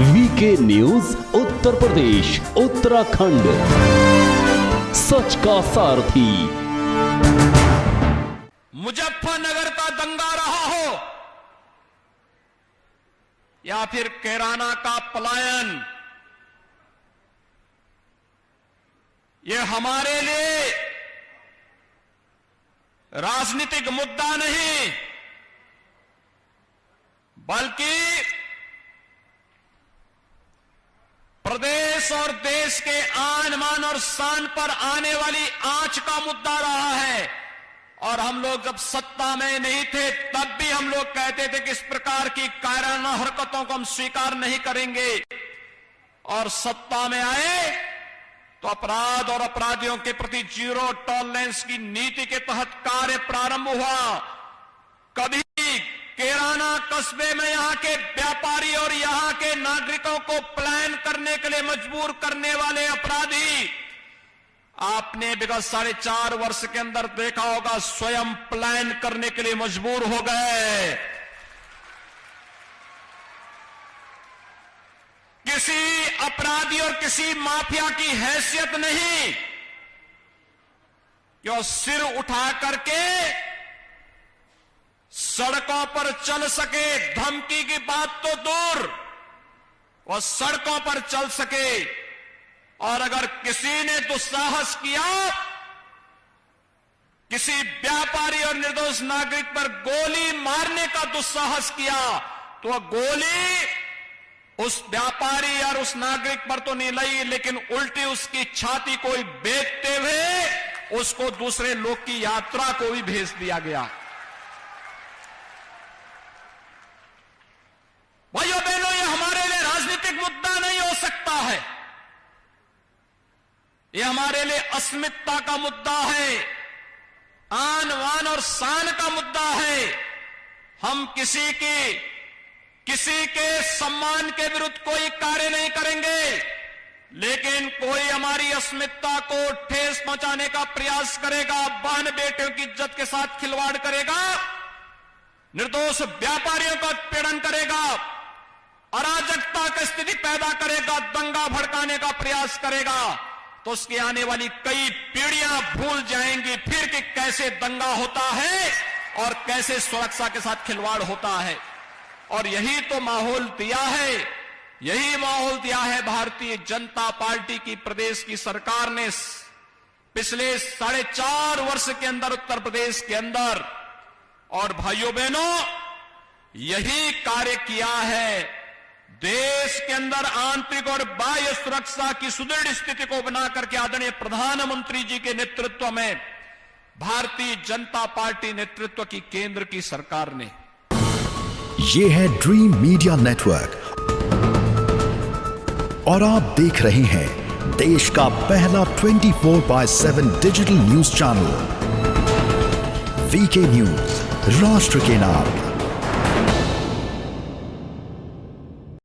VK news Uttar Pradesh Uttarakhand, सच का सारथी। मुजफ्फरनगर का दंगा रहा हो या फिर कैराना का पलायन, ये हमारे लिए राजनीतिक मुद्दा नहीं, बल्कि प्रदेश और देश के आन मान और शान पर आने वाली आंच का मुद्दा रहा है। और हम लोग जब सत्ता में नहीं थे तब भी हम लोग कहते थे कि इस प्रकार की कायराना हरकतों को हम स्वीकार नहीं करेंगे। और सत्ता में आए तो अपराध और अपराधियों के प्रति जीरो टॉलरेंस की नीति के तहत कार्य प्रारंभ हुआ। कभी कैराना कस्बे में यहां के व्यापारी और यहां के नागरिकों को पलायन करने के लिए मजबूर करने वाले अपराधी आपने विगत 4.5 वर्ष के अंदर देखा होगा, स्वयं पलायन करने के लिए मजबूर हो गए। किसी अपराधी और किसी माफिया की हैसियत नहीं कि वो सिर उठा करके सड़कों पर चल सके, धमकी की बात तो दूर, वो सड़कों पर चल सके। और अगर किसी ने दुस्साहस किया, किसी व्यापारी और निर्दोष नागरिक पर गोली मारने का दुस्साहस किया, तो वह गोली उस व्यापारी और उस नागरिक पर तो नहीं लगी, लेकिन उल्टी उसकी छाती को ही बेचते हुए उसको दूसरे लोग की यात्रा को भी भेज दिया गया। भाइयों बहनों, ये हमारे लिए राजनीतिक मुद्दा नहीं हो सकता है, ये हमारे लिए अस्मिता का मुद्दा है, आन वान और शान का मुद्दा है। हम किसी के सम्मान के विरुद्ध कोई कार्य नहीं करेंगे, लेकिन कोई हमारी अस्मिता को ठेस पहुंचाने का प्रयास करेगा, बहन बेटियों की इज्जत के साथ खिलवाड़ करेगा, निर्दोष व्यापारियों का उत्पीड़न करेगा, अराजकता की स्थिति पैदा करेगा, दंगा भड़काने का प्रयास करेगा, तो उसकी आने वाली कई पीढ़ियां भूल जाएंगी फिर कि कैसे दंगा होता है और कैसे सुरक्षा के साथ खिलवाड़ होता है। और यही तो माहौल दिया है, यही माहौल दिया है भारतीय जनता पार्टी की प्रदेश की सरकार ने पिछले 4.5 वर्ष के अंदर उत्तर प्रदेश के अंदर। और भाइयों बहनों, यही कार्य किया है। देश के अंदर आंतरिक और बाह्य सुरक्षा की सुदृढ़ स्थिति को बनाकर के आदरणीय प्रधानमंत्री जी के नेतृत्व में भारतीय जनता पार्टी नेतृत्व की केंद्र की सरकार ने। ये है ड्रीम मीडिया नेटवर्क और आप देख रहे हैं देश का पहला 24/7 digital news channel VK news, राष्ट्र के नाम।